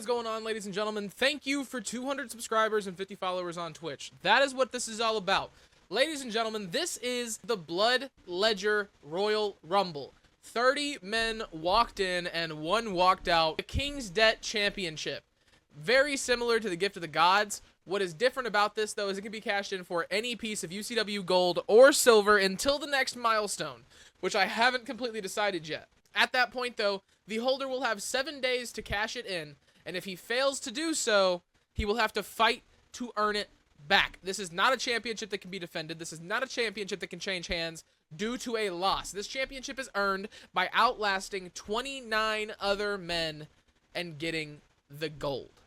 is going on, ladies and gentlemen? Thank you for 200 subscribers and 50 followers on Twitch. That is what this is all about. Ladies and gentlemen, this is the Blood Ledger Royal Rumble. 30 men walked in and 1 walked out. The King's Debt Championship. Very similar to the Gift of the Gods. What is different about this, though, is it can be cashed in for any piece of UCW gold or silver until the next milestone, which I haven't completely decided yet. At that point, though, the holder will have 7 days to cash it in, and if he fails to do so, he will have to fight to earn it back. This is not a championship that can be defended. This is not a championship that can change hands due to a loss. This championship is earned by outlasting 29 other men and getting the gold.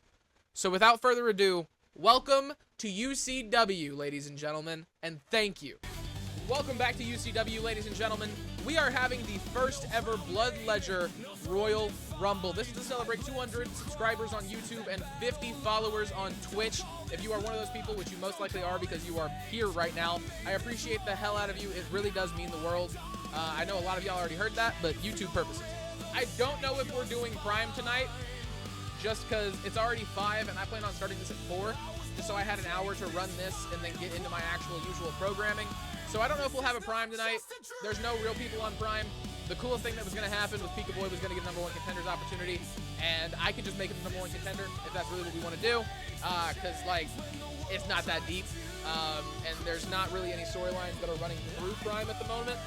So without further ado, welcome to UCW, ladies and gentlemen, and thank you. Welcome back to UCW, ladies and gentlemen. We are having the first ever Blood Ledger Royal Rumble. This is to celebrate 200 subscribers on YouTube and 50 followers on Twitch. If you are one of those people, which you most likely are because you are here right now, I appreciate the hell out of you. It really does mean the world. I know a lot of y'all already heard that, but YouTube purposes. I don't know if we're doing Prime tonight, just because it's already 5 and I plan on starting this at 4, just so I had an hour to run this and then get into my actual usual programming. So I don't know if we'll have a Prime tonight. There's no real people on Prime. The coolest thing that was going to happen was Pika Boy was going to get a #1 contender's opportunity, and I could just make him the #1 contender if that's really what we want to do, because, like, it's not that deep, and there's not really any storylines that are running through Prime at the moment,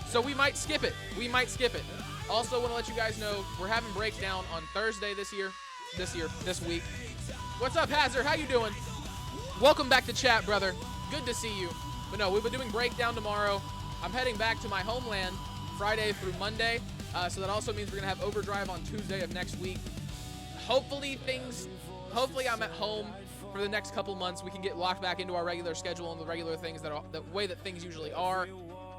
so we might skip it. We might skip it. Also, want to let you guys know, we're having Breakdown on Thursday this week. What's up, Hazard? How you doing? Welcome back to chat, brother. Good to see you. But no, we'll be doing Breakdown tomorrow. I'm heading back to my homeland Friday through Monday, so that also means we're going to have Overdrive on Tuesday of next week. Hopefully I'm at home for the next couple months. We can get locked back into our regular schedule and the regular things that are the way that things usually are.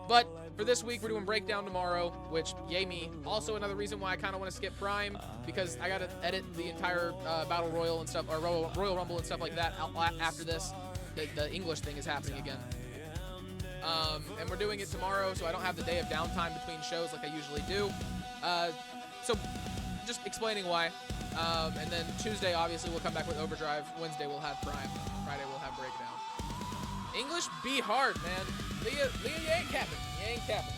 But for this week, we're doing Breakdown tomorrow, which, yay me. Also, another reason why I kind of want to skip Prime, because I got to edit the entire Battle Royal and stuff, or Royal Rumble and stuff like that after this. The English thing is happening again. And we're doing it tomorrow, so I don't have the day of downtime between shows like I usually do. So just explaining why. And then Tuesday, obviously, we'll come back with Overdrive. Wednesday, we'll have Prime. Friday, we'll have Breakdown. English be hard, man. Leah, you ain't capping. You ain't capping.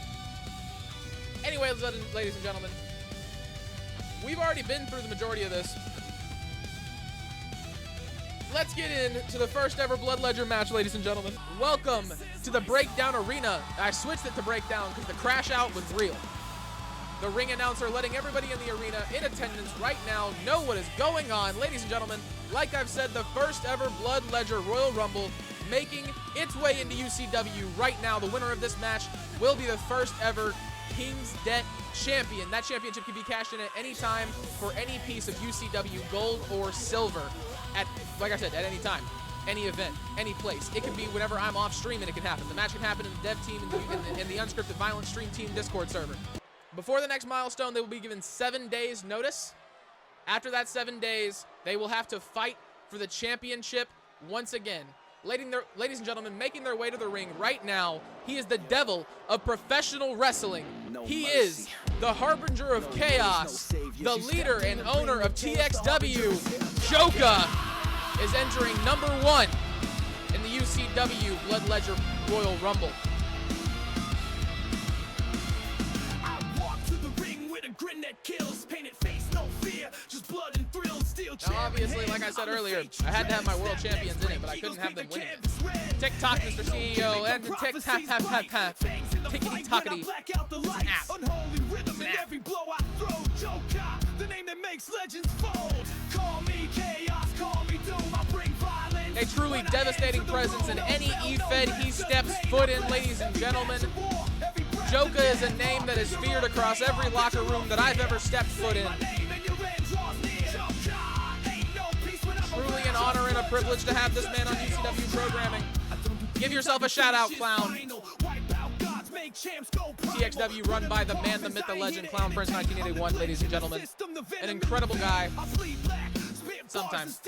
Anyway, ladies and gentlemen, we've already been through the majority of this. Let's get into the first ever Blood Ledger match, ladies and gentlemen. Welcome to the Breakdown Arena. I switched it to Breakdown because the crash out was real. The ring announcer letting everybody in the arena in attendance right now know what is going on. Ladies and gentlemen, like I've said, the first ever Blood Ledger Royal Rumble making its way into UCW right now. The winner of this match will be the first ever King's Debt champion. That championship can be cashed in at any time for any piece of UCW gold or silver. Like I said, at any time, any event, any place. It can be whenever I'm off stream and it can happen. The match can happen in the dev team in the unscripted violent stream team Discord server. Before the next milestone, they will be given 7 days notice. After that 7 days, they will have to fight for the championship once again. Ladies and gentlemen, making their way to the ring right now, he is the devil of professional wrestling. He is the harbinger of chaos, the leader and owner of TXW. Joka is entering #1 in the UCW Blood Ledger Royal Rumble. I walk to the ring with a grin that kills, painted face, no fear, just blood and thrills. Now, obviously, like I said earlier, I had to have my world champions in it, but I couldn't have them winning it. TikTok, Mr. CEO, and TikTok, tickety-tockety. Unholy rhythm in every blow I throw. Joka, the name that makes legends fold. Call me chaos, call me doom, I bring violence. A truly devastating presence in any E-Fed he steps foot in, ladies and gentlemen. Joka is a name that is feared across every locker room that I've ever stepped foot in. Truly an honor and a privilege to have this man on UCW programming. Give yourself a shout out, Clown. TXW run by the man, the myth, the legend, Clown Prince 1981, ladies and gentlemen. An incredible guy. Sometimes.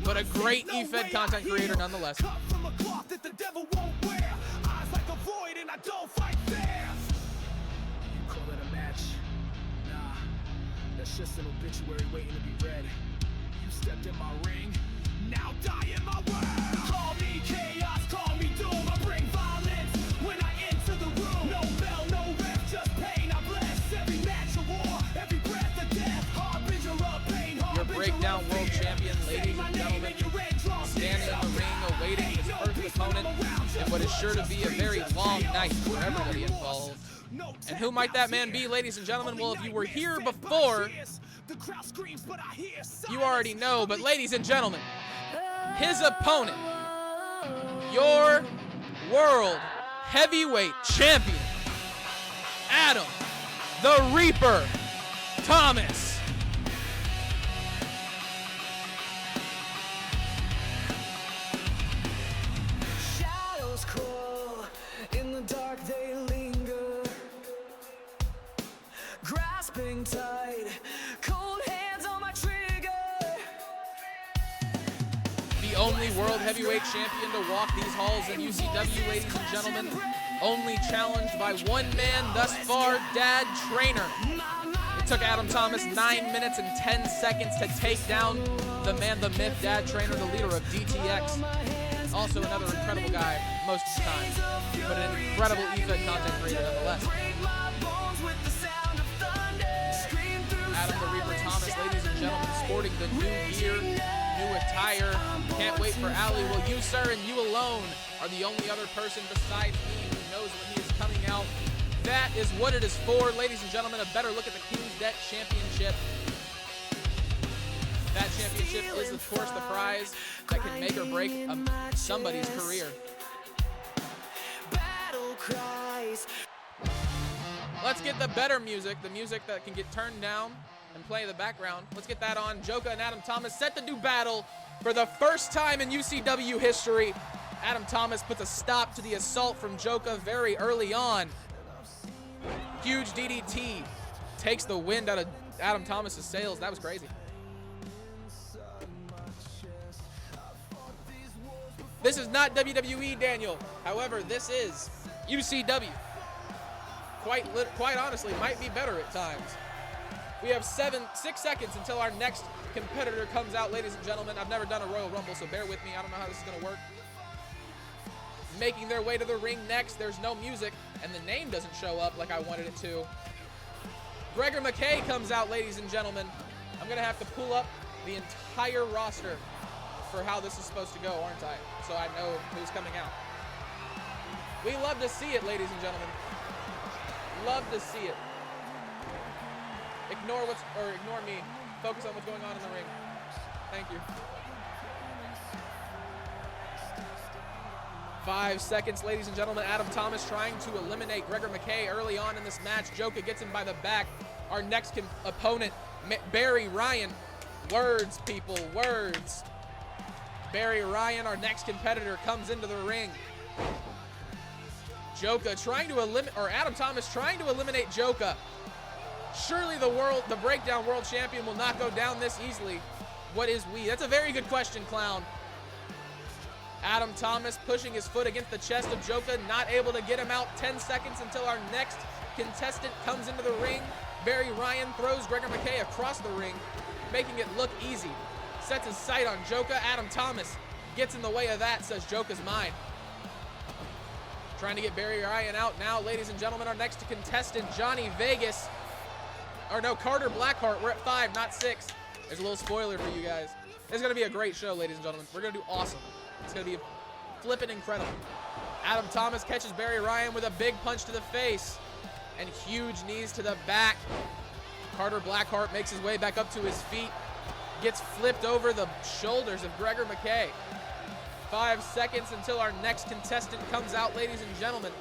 But a great E-Fed content creator nonetheless. Call it a match? Nah, that's just an obituary waiting to be read. breakdown world champion, ladies and gentlemen, standing in the ring awaiting his first opponent in what is sure to be a very long night for everybody involved. And who might that man be, ladies and gentlemen? Well, if you were here before, you already know, but ladies and gentlemen, his opponent, your world heavyweight champion, Adam the Reaper Thomas. Shadows crawl in the dark, they linger, grasping tight, cold hands on my trigger. The only world heavyweight champion to walk these halls in UCW, ladies and gentlemen. Only challenged by one man thus far, Dad Trainer. It took Adam Thomas 9 minutes and 10 seconds to take down the man, the myth, Dad Trainer, the leader of DTX. Also another incredible guy most of the time, but an incredible EVED content creator nonetheless. Adam the Reaper Thomas, ladies and gentlemen, sporting the new gear, new attire. Can't wait for Ali. Well, you, sir, and you alone are the only other person besides me who knows when he is coming out. That is what it is for, ladies and gentlemen. A better look at the King's Debt Championship. That championship is, of course, the prize that can make or break somebody's career. Let's get the better music, the music that can get turned down and play in the background. Let's get that on. Joka and Adam Thomas set to do battle for the first time in UCW history. Adam Thomas puts a stop to the assault from Joka very early on. Huge DDT takes the wind out of Adam Thomas's sails. That was crazy. This is not WWE, Daniel. However, this is UCW. Quite honestly, might be better at times. We have 6 seconds until our next competitor comes out, ladies and gentlemen. I've never done a Royal Rumble, so bear with me. I don't know how this is going to work. Making their way to the ring next, there's no music, and the name doesn't show up like I wanted it to. Gregor McKay comes out, ladies and gentlemen. I'm going to have to pull up the entire roster for how this is supposed to go, aren't I? So I know who's coming out. We love to see it, ladies and gentlemen. Love to see it. Ignore me. Focus on what's going on in the ring. Thank you. 5 seconds, ladies and gentlemen. Adam Thomas trying to eliminate Gregor McKay early on in this match. Joka gets him by the back. Our next opponent, Barry Ryan. Words, people, words. Barry Ryan, our next competitor, comes into the ring. Joka trying to eliminate, or Adam Thomas trying to eliminate Joka. Surely the breakdown world champion will not go down this easily. What is we? That's a very good question, Clown. Adam Thomas pushing his foot against the chest of Joka, not able to get him out. 10 seconds until our next contestant comes into the ring. Barry Ryan throws Gregor McKay across the ring, making it look easy. Sets his sight on Joka. Adam Thomas gets in the way of that, says Joka's mine. Trying to get Barry Ryan out now, ladies and gentlemen. Our next contestant, Johnny Vegas. Or no, Carter Blackheart. We're at 5, not 6. There's a little spoiler for you guys. It's going to be a great show, ladies and gentlemen. We're going to do awesome. It's going to be flippin' incredible. Adam Thomas catches Barry Ryan with a big punch to the face and huge knees to the back. Carter Blackheart makes his way back up to his feet. Gets flipped over the shoulders of Gregor McKay. 5 seconds until our next contestant comes out, ladies and gentlemen.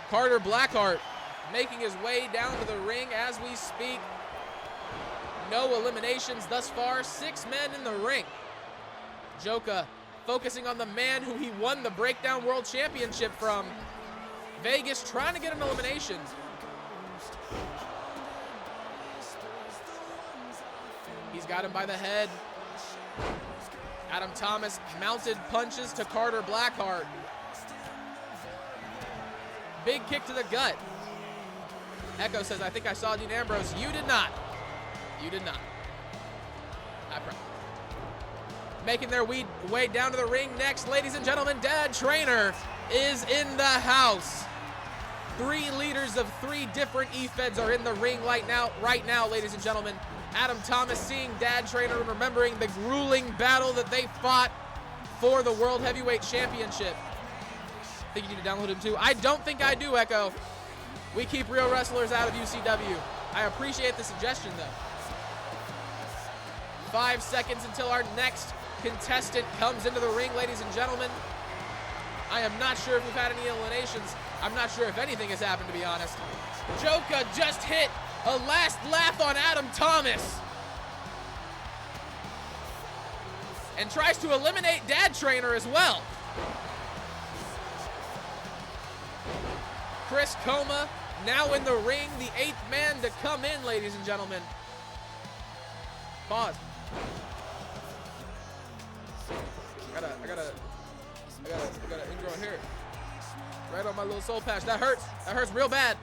Carter Blackheart making his way down to the ring as we speak. No eliminations thus far. 6 men in the ring. Joka focusing on the man who he won the Breakdown World Championship from. Vegas trying to get an elimination. He's got him by the head. Adam Thomas mounted punches to Carter Blackheart. Big kick to the gut. Echo says, I think I saw Dean Ambrose. You did not. You did not. I promise. Making their way down to the ring next, ladies and gentlemen, Dad Trainer is in the house. 3 leaders of 3 different E-Feds are in the ring right now, ladies and gentlemen. Adam Thomas seeing Dad Trainer and remembering the grueling battle that they fought for the World Heavyweight Championship. Think you need to download him too? I don't think I do, Echo. We keep real wrestlers out of UCW. I appreciate the suggestion, though. 5 seconds until our next contestant comes into the ring, ladies and gentlemen. I am not sure if we've had any eliminations. I'm not sure if anything has happened, to be honest. Joka just hit a last laugh on Adam Thomas. And tries to eliminate Dad Trainer as well. Chris Coma now in the ring, the 8th man to come in, ladies and gentlemen. Pause. I got an ingrown hair right on my little soul patch. That hurts. That hurts real bad.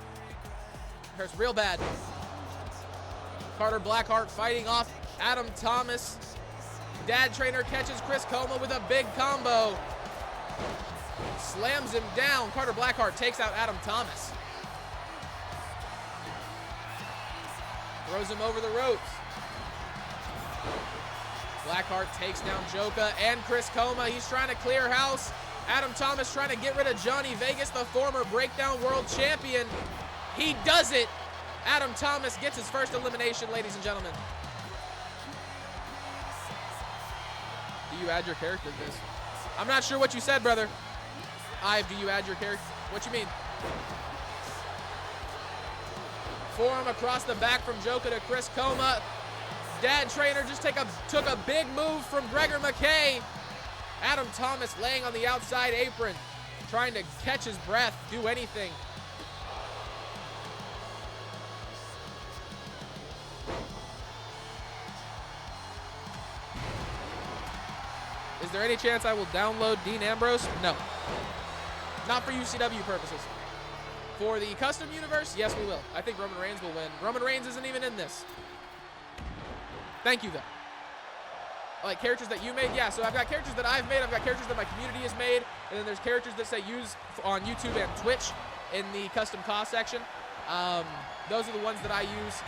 Hurts real bad. Carter Blackheart fighting off Adam Thomas. Dad Trainer catches Chris Coma with a big combo. Slams him down. Carter Blackheart takes out Adam Thomas. Throws him over the ropes. Blackheart takes down Joka and Chris Coma. He's trying to clear house. Adam Thomas trying to get rid of Johnny Vegas, the former Breakdown World Champion. He does it. Adam Thomas gets his first elimination, ladies and gentlemen. Do you add your character to this? I'm not sure what you said, brother. Do you add your character? What you mean? Forearm across the back from Joka to Chris Coma. Dad Trainer just took a big move from Gregor McKay. Adam Thomas laying on the outside apron, trying to catch his breath, do anything. Is there any chance I will download Dean Ambrose? No. Not for UCW purposes. For the custom universe, yes, we will. I think Roman Reigns will win. Roman Reigns isn't even in this. Thank you, though. Like characters that you made? Yeah, so I've got characters that I've made. I've got characters that my community has made. And then there's characters that say use on YouTube and Twitch in the custom cost section. Those are the ones that I use.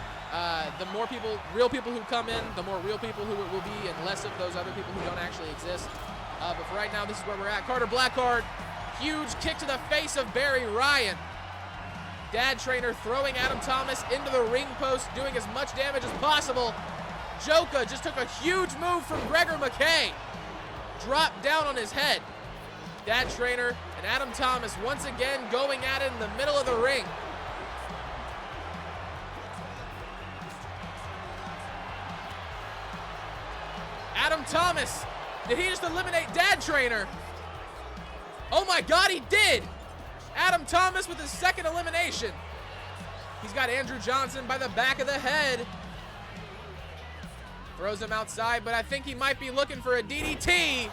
The more people, real people who come in, the more real people who it will be, and less of those other people who don't actually exist. But for right now, this is where we're at. Carter Blackheart, huge kick to the face of Barry Ryan. Dad Trainer throwing Adam Thomas into the ring post, doing as much damage as possible. Joka just took a huge move from Gregor McKay. Dropped down on his head. Dad Trainer and Adam Thomas once again going at it in the middle of the ring. Adam Thomas, did he just eliminate Dad Trainer? Oh my God, he did! Adam Thomas with his second elimination. He's got Andrew Johnson by the back of the head. Throws him outside, but I think he might be looking for a DDT.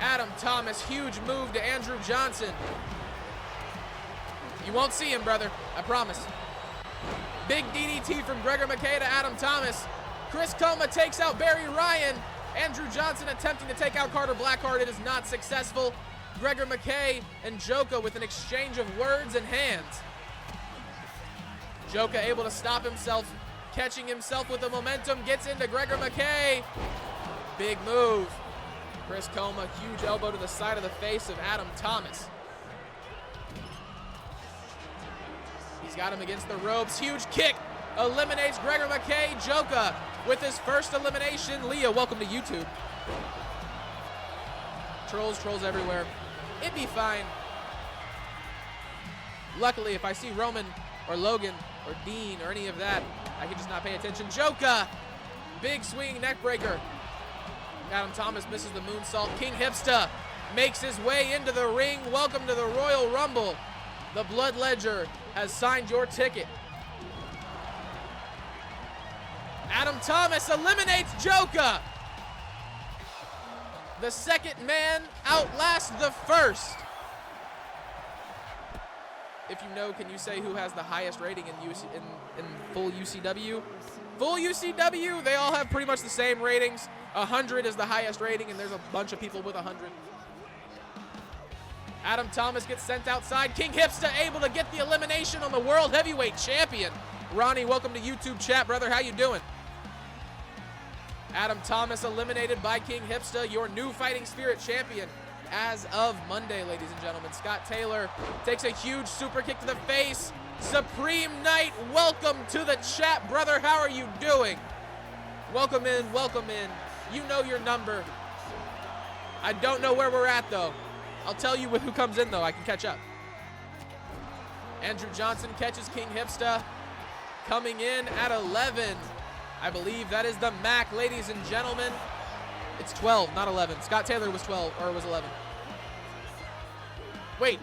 Adam Thomas, huge move to Andrew Johnson. You won't see him, brother, I promise. Big DDT from Gregor McKay to Adam Thomas. Chris Coma takes out Barry Ryan. Andrew Johnson attempting to take out Carter Blackheart. It is not successful. Gregor McKay and Joka with an exchange of words and hands. Joka able to stop himself, catching himself with the momentum, gets into Gregor McKay. Big move. Chris Coma, huge elbow to the side of the face of Adam Thomas. He's got him against the ropes. Huge kick. Eliminates Gregor McKay. Joka with his first elimination. Leah, welcome to YouTube. Trolls everywhere. It'd be fine. Luckily, if I see Roman or Logan or Dean or any of that, I can just not pay attention. Joka, big swinging neck breaker. Adam Thomas misses the moonsault. King Hipsta makes his way into the ring. Welcome to the Royal Rumble. The Blood Ledger has signed your ticket. Adam Thomas eliminates Joka. The second man outlasts the first. If you know, can you say who has the highest rating in full UCW? Full UCW, they all have pretty much the same ratings. 100 is the highest rating, and there's a bunch of people with 100. Adam Thomas gets sent outside. King Hipsta able to get the elimination on the World Heavyweight Champion. Ronnie, welcome to YouTube chat, brother. How you doing? Adam Thomas eliminated by King Hipsta, your new Fighting Spirit champion as of Monday, ladies and gentlemen. Scott Taylor takes a huge super kick to the face. Supreme Knight, welcome to the chat, brother. How are you doing? Welcome in, welcome in. You know your number. I don't know where we're at, though. I'll tell you who comes in, though. I can catch up. Andrew Johnson catches King Hipsta, coming in at 11. I believe that is the MAC, ladies and gentlemen. It's 12, not 11. Scott Taylor was 12, or was 11. Wait,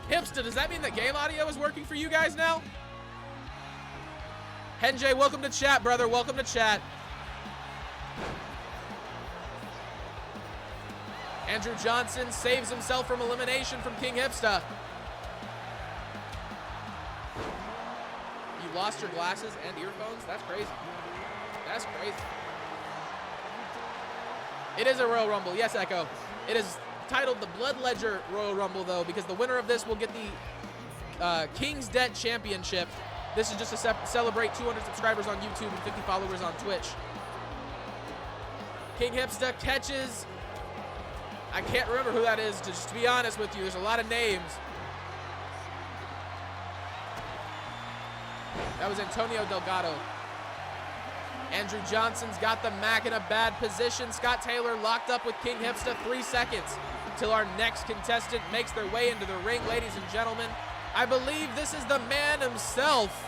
Hipsta, does that mean the game audio is working for you guys now? Henjay, welcome to chat, brother. Welcome to chat. Andrew Johnson saves himself from elimination from King Hipsta. You lost your glasses and earphones? That's crazy. That's crazy. It is a Royal Rumble. Yes, Echo. It is titled the Blood Ledger Royal Rumble, though, because the winner of this will get the King's Debt Championship. This is just to celebrate 200 subscribers on YouTube and 50 followers on Twitch. King Hipsta catches... I can't remember who that is, just to be honest with you. There's a lot of names. That was Antonio Delgado. Andrew Johnson's got the MAC in a bad position. Scott Taylor locked up with King Hipsta. 3 seconds till our next contestant makes their way into the ring, ladies and gentlemen. I believe this is the man himself.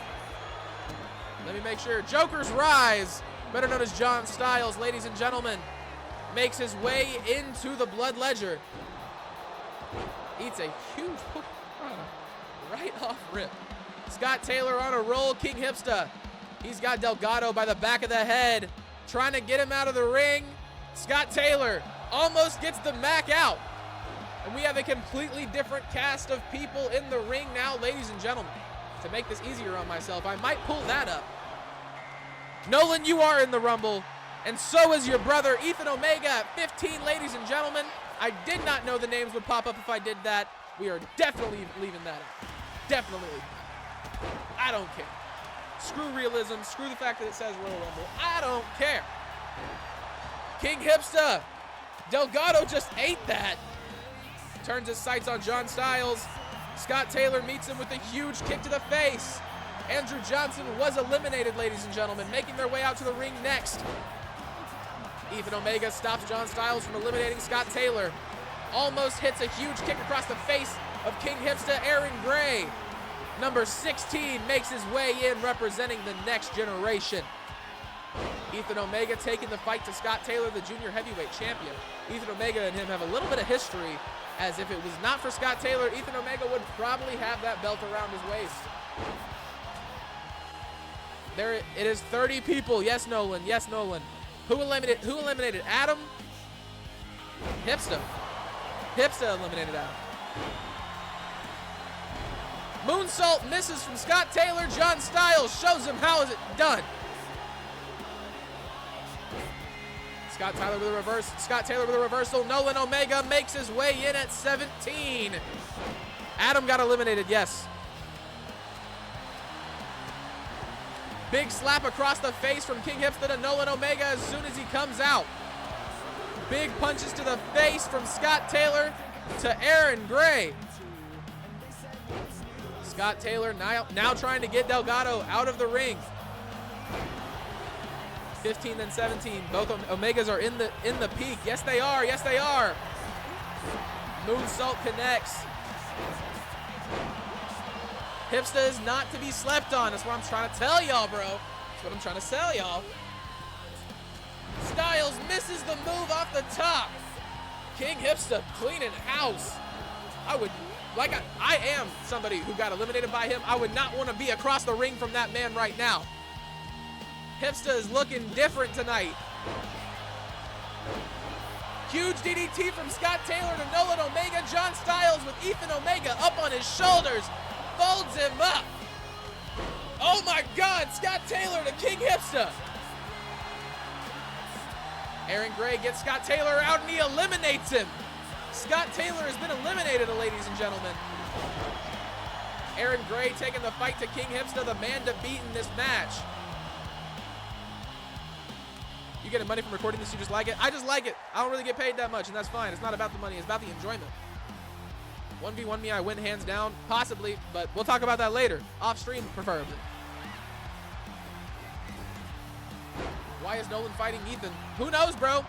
Let me make sure. Joker's Rise, better known as John Styles, ladies and gentlemen, makes his way into the Blood Ledger. Eats a huge right off rip. Scott Taylor on a roll. King Hipsta, he's got Delgado by the back of the head, trying to get him out of the ring. Scott Taylor almost gets the MAC out. And we have a completely different cast of people in the ring now, ladies and gentlemen. To make this easier on myself, I might pull that up. Nolan, you are in the Rumble. And so is your brother, Ethan Omega, at 15, ladies and gentlemen. I did not know the names would pop up if I did that. We are definitely leaving that out. Definitely. I don't care. Screw realism. Screw the fact that it says Royal Rumble. I don't care. King Hipsta. Delgado just ate that. Turns his sights on John Styles. Scott Taylor meets him with a huge kick to the face. Andrew Johnson was eliminated, ladies and gentlemen, making their way out to the ring next. Ethan Omega stops John Styles from eliminating Scott Taylor. Almost hits a huge kick across the face of King Hipsta. Aaron Gray, number 16, makes his way in, representing the next generation. Ethan Omega taking the fight to Scott Taylor, the junior heavyweight champion. Ethan Omega and him have a little bit of history, as if it was not for Scott Taylor, Ethan Omega would probably have that belt around his waist. There it is, 30 people. Yes, Nolan. Yes, Nolan. Who eliminated Adam? Hipsta. Hipsta eliminated Adam. Moonsault misses from Scott Taylor. John Styles shows him how is it done. Scott Taylor with a reverse. Scott Taylor with a reversal. Nolan Omega makes his way in at 17. Adam got eliminated, yes. Big slap across the face from King Hipsta to Nolan Omega as soon as he comes out. Big punches to the face from Scott Taylor to Aaron Gray. Scott Taylor now trying to get Delgado out of the ring. 15 and 17. Both Omegas are in the peak. Yes, they are. Yes, they are. Moonsault connects. Hipsta is not to be slept on. That's what I'm trying to tell y'all, bro. That's what I'm trying to sell y'all. Styles misses the move off the top. King Hipsta cleaning house. I am somebody who got eliminated by him. I would not want to be across the ring from that man right now. Hipsta is looking different tonight. Huge DDT from Scott Taylor to Nolan Omega. John Styles with Ethan Omega up on his shoulders. Folds him up. Oh my God, Scott Taylor to King Hipsta. Aaron Gray gets Scott Taylor out and he eliminates him. Scott Taylor has been eliminated, ladies and gentlemen. Aaron Gray taking the fight to King Hipster, the man to beat in this match. You getting money from recording this? You just like it? I just like it. I don't really get paid that much, and that's fine. It's not about the money. It's about the enjoyment. 1v1 me, I win hands down. Possibly, but we'll talk about that later. Off stream, preferably. Why is Nolan fighting Ethan? Who knows, bro?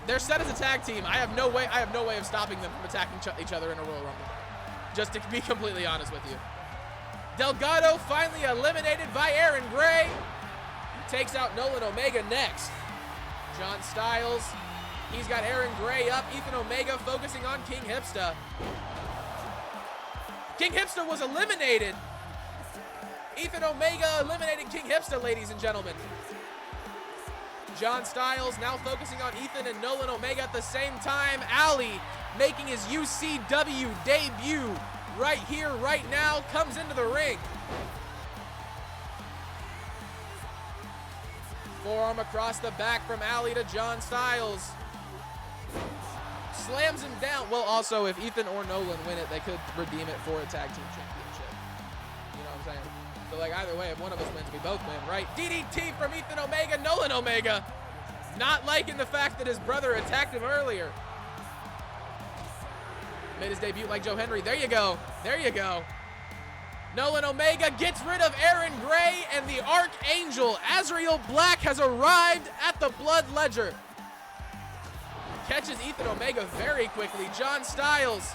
They're set as a tag team. I have no way of stopping them from attacking each other in a Royal Rumble. Just to be completely honest with you. Delgado finally eliminated by Aaron Gray. He takes out Nolan Omega next. John Styles, he's got Aaron Gray up. Ethan Omega focusing on King Hipster. King Hipster was eliminated. Ethan Omega eliminated King Hipster, ladies and gentlemen. John Styles now focusing on Ethan and Nolan Omega at the same time. Ali making his UCW debut right here, right now, comes into the ring. Forearm across the back from Ali to John Styles. Slams him down. Well, also, if Ethan or Nolan win it, they could redeem it for a tag team championship. You know what I'm saying? So, like, either way, if one of us wins, we both win, right? DDT from Ethan Omega, Nolan Omega. Not liking the fact that his brother attacked him earlier. Made his debut like Joe Henry. There you go. There you go. Nolan Omega gets rid of Aaron Gray, and the Archangel, Azrael Black, has arrived at the Blood Ledger. Catches Ethan Omega very quickly. John Styles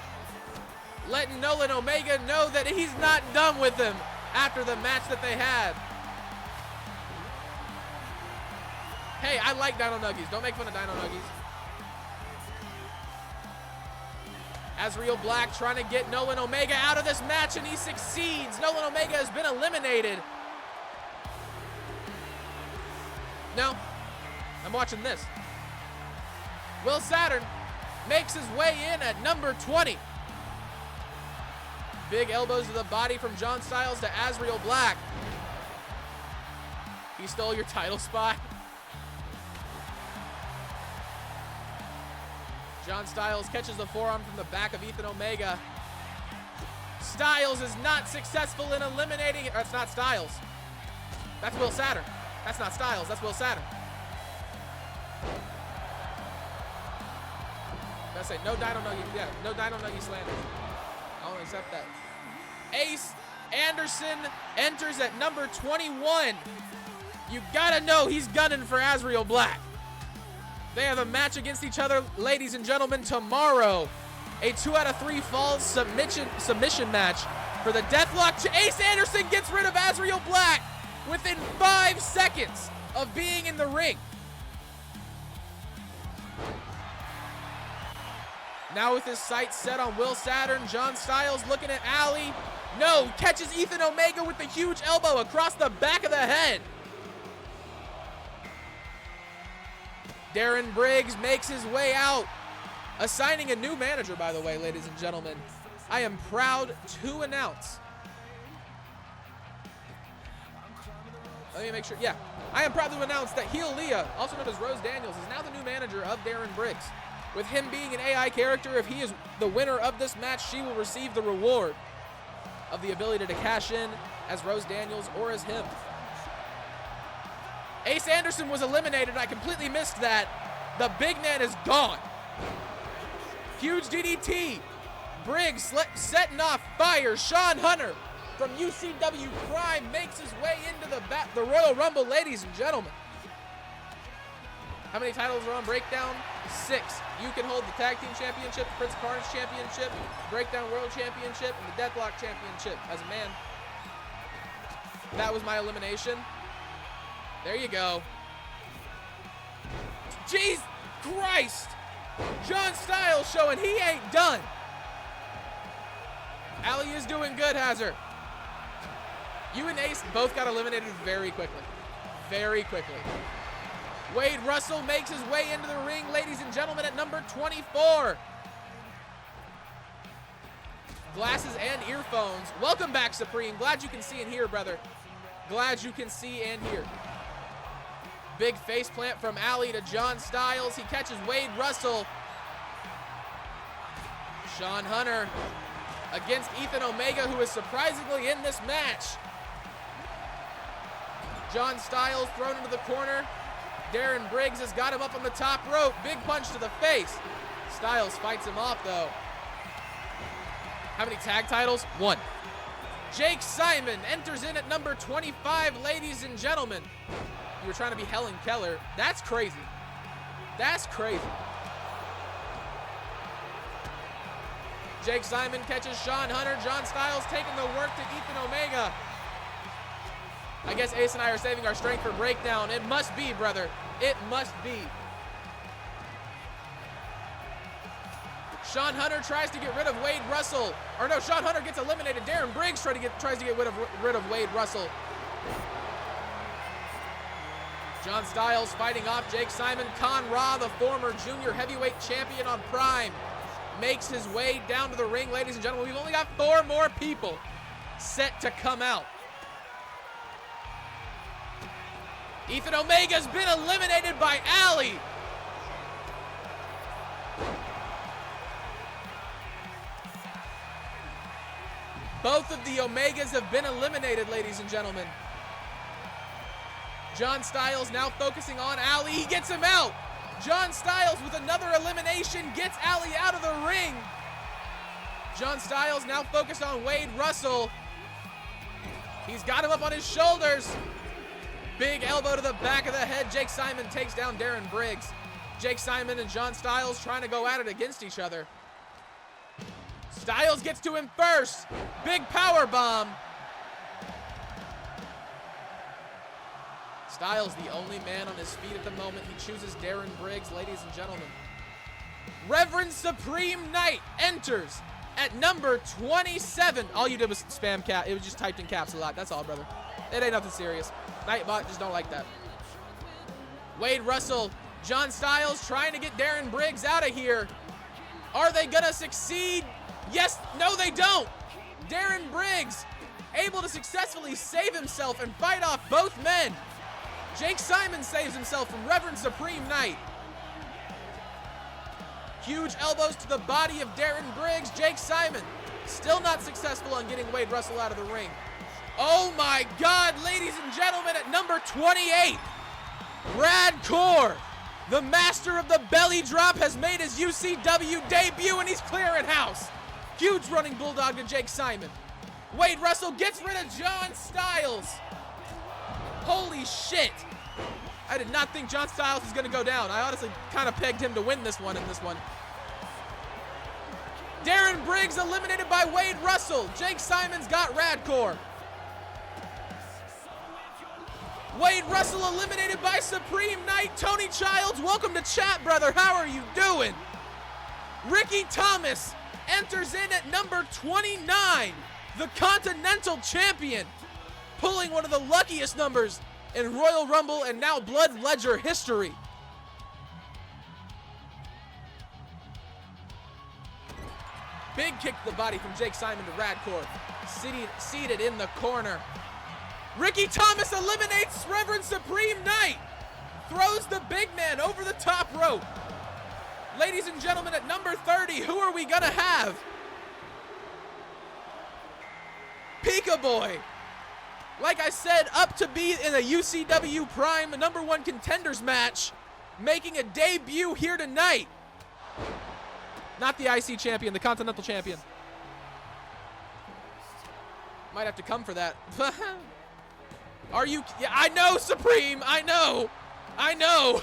letting Nolan Omega know that he's not done with him after the match that they had. Hey, I like Dino Nuggies. Don't make fun of Dino Nuggies. Azrael Black trying to get Nolan Omega out of this match, and he succeeds. Nolan Omega has been eliminated. Now, I'm watching this. Will Saturn makes his way in at number 20. Big elbows to the body from John Styles to Azrael Black. He stole your title spot. John Styles catches the forearm from the back of Ethan Omega. Styles is not successful in eliminating, or it's not Styles. That's Will Saturn. That's not Styles, that's Will Saturn. That's it, no Dino Nuggie, yeah, no Dino Nuggie slander. I won't accept that. Ace Anderson enters at number 21. You gotta know he's gunning for Azrael Black. They have a match against each other, ladies and gentlemen, tomorrow. A 2 out of 3 falls submission match for the Deathlock. Ace Anderson gets rid of Azrael Black within 5 seconds of being in the ring. Now with his sights set on Will Saturn, John Styles looking at Ali. No, catches Ethan Omega with the huge elbow across the back of the head. Darren Briggs makes his way out, assigning a new manager, by the way, ladies and gentlemen. I am proud to announce. Let me make sure. Yeah, I am proud to announce that Heel Leah, also known as Rose Daniels, is now the new manager of Darren Briggs. With him being an AI character, if he is the winner of this match, she will receive the reward of the ability to cash in as Rose Daniels or as him. Ace Anderson was eliminated. I completely missed that. The big man is gone. Huge DDT. Briggs setting off fire. Sean Hunter from UCW Prime makes his way into the Royal Rumble, ladies and gentlemen. How many titles are on Breakdown? 6. You can hold the Tag Team Championship, the Prince of Carnage Championship, Breakdown World Championship, and the Deathlock Championship as a man. That was my elimination. There you go. Jeez Christ! John Styles showing he ain't done. Ali is doing good, Hazard. You and Ace both got eliminated very quickly. Very quickly. Wade Russell makes his way into the ring, ladies and gentlemen, at number 24. Glasses and earphones. Welcome back, Supreme. Glad you can see and hear, brother. Glad you can see and hear. Big face plant from Ali to John Styles. He catches Wade Russell. Sean Hunter against Ethan Omega, who is surprisingly in this match. John Styles thrown into the corner. Darren Briggs has got him up on the top rope. Big punch to the face. Styles fights him off, though. How many tag titles? 1. Jake Simon enters in at number 25, ladies and gentlemen. You were trying to be Helen Keller. That's crazy. That's crazy. Jake Simon catches Sean Hunter. John Styles taking the work to Ethan Omega. I guess Ace and I are saving our strength for breakdown. It must be, brother. It must be. Sean Hunter tries to get rid of Wade Russell. Or no, Sean Hunter gets eliminated. Darren Briggs tries to get rid of Wade Russell. John Styles fighting off Jake Simon. Khan Ra, the former junior heavyweight champion on Prime, makes his way down to the ring. Ladies and gentlemen, we've only got 4 more people set to come out. Ethan Omega's been eliminated by Ali. Both of the Omegas have been eliminated, ladies and gentlemen. John Styles now focusing on Ali. He gets him out. John Styles with another elimination gets Ali out of the ring. John Styles now focused on Wade Russell. He's got him up on his shoulders. Big elbow to the back of the head. Jake Simon takes down Darren Briggs. Jake Simon and John Styles trying to go at it against each other. Styles gets to him first. Big power bomb. Styles the only man on his feet at the moment. He chooses Darren Briggs, ladies and gentlemen. Reverend Supreme Knight enters at number 27. All you did was spam cap. It was just typed in caps a lot. That's all, brother. It ain't nothing serious. Nightbot just don't like that. Wade Russell, John Styles trying to get Darren Briggs out of here. Are they gonna succeed? Yes, no they don't. Darren Briggs able to successfully save himself and fight off both men. Jake Simon saves himself from Reverend Supreme Knight. Huge elbows to the body of Darren Briggs. Jake Simon still not successful on getting Wade Russell out of the ring. Oh my God, ladies and gentlemen, at number 28, Brad Core, the master of the belly drop, has made his UCW debut and he's clearing house. Huge running bulldog to Jake Simon. Wade Russell gets rid of John Styles. Holy shit. I did not think John Styles was gonna go down. I honestly kind of pegged him to win this one in this one. Darren Briggs eliminated by Wade Russell. Jake Simon's got Radcore. Wade Russell eliminated by Supreme Knight. Tony Childs, welcome to chat, brother. How are you doing? Ricky Thomas enters in at number 29, the Continental Champion, pulling one of the luckiest numbers in Royal Rumble and now Blood Ledger history. Big kick to the body from Jake Simon to Radcore, seated in the corner. Ricky Thomas eliminates Reverend Supreme Knight, throws the big man over the top rope. Ladies and gentlemen, at number 30, who are we gonna have? Pika Boy. Like I said, up to be in a UCW Prime #1 contenders match, making a debut here tonight. Not the IC champion, the Continental champion. Might have to come for that. Are you? Yeah, I know, Supreme. I know. I know.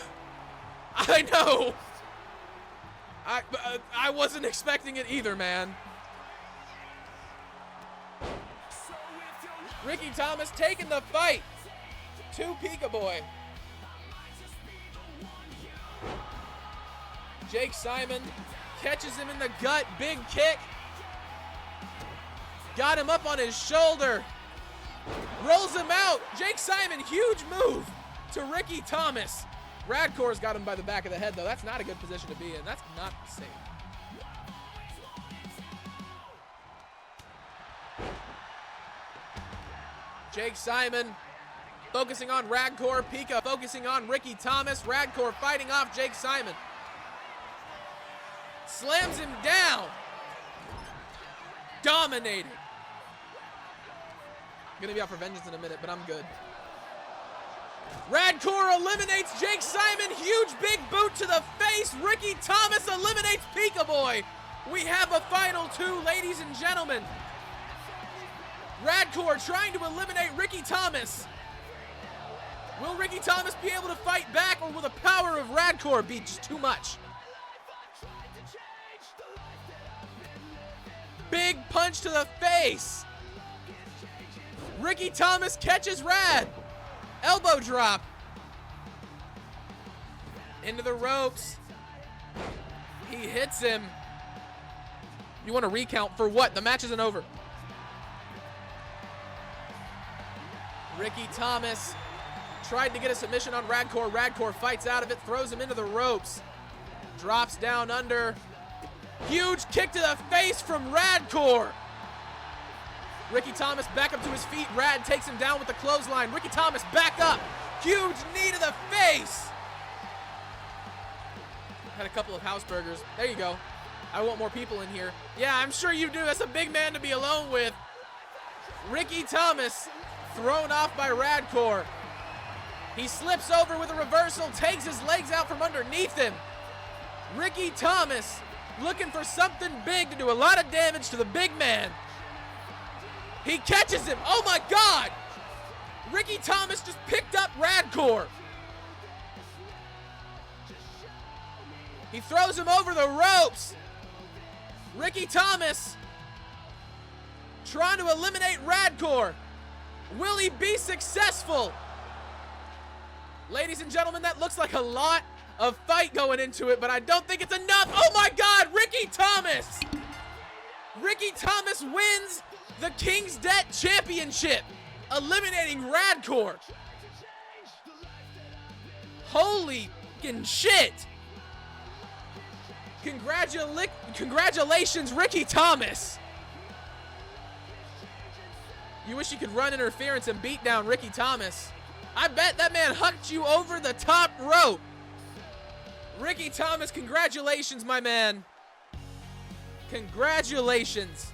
I know. I wasn't expecting it either, man. Ricky Thomas taking the fight to Pika Boy. Jake Simon catches him in the gut. Big kick. Got him up on his shoulder. Rolls him out. Jake Simon, huge move to Ricky Thomas. Radcore's got him by the back of the head, though. That's not a good position to be in. That's not safe. Jake Simon focusing on Radcore. Pika focusing on Ricky Thomas. Radcore fighting off Jake Simon. Slams him down. dominated. Gonna be out for vengeance in a minute, but I'm good. Radcore eliminates Jake Simon. Huge big boot to the face. Ricky Thomas eliminates Pika Boy. We have a final two, ladies and gentlemen. Radcore trying to eliminate Ricky Thomas. Will Ricky Thomas be able to fight back, or will the power of Radcore be just too much? Big punch to the face. Ricky Thomas catches Rad. Elbow drop. Into the ropes. He hits him. You want to recount for what? The match isn't over. Ricky Thomas tried to get a submission on Radcore. Radcore fights out of it, throws him into the ropes. Drops down under. Huge kick to the face from Radcore. Ricky Thomas back up to his feet. Rad takes him down with the clothesline. Ricky Thomas back up. Huge knee to the face. Had a couple of house burgers. There you go. I want more people in here. Yeah, I'm sure you do. That's a big man to be alone with. Ricky Thomas thrown off by Radcore. He slips over with a reversal, takes his legs out from underneath him. Ricky Thomas looking for something big to do a lot of damage to the big man. He catches him. Oh my God! Ricky Thomas just picked up Radcore. He throws him over the ropes. Ricky Thomas trying to eliminate Radcore. Will he be successful? Ladies and gentlemen, that looks like a lot of fight going into it, but I don't think it's enough. Oh my God, Ricky Thomas! Ricky Thomas wins the King's Debt Championship, eliminating Radcore. Holy fucking shit! Congratulations, Ricky Thomas! You wish you could run interference and beat down Ricky Thomas. I bet that man hucked you over the top rope. Ricky Thomas, congratulations, my man. Congratulations.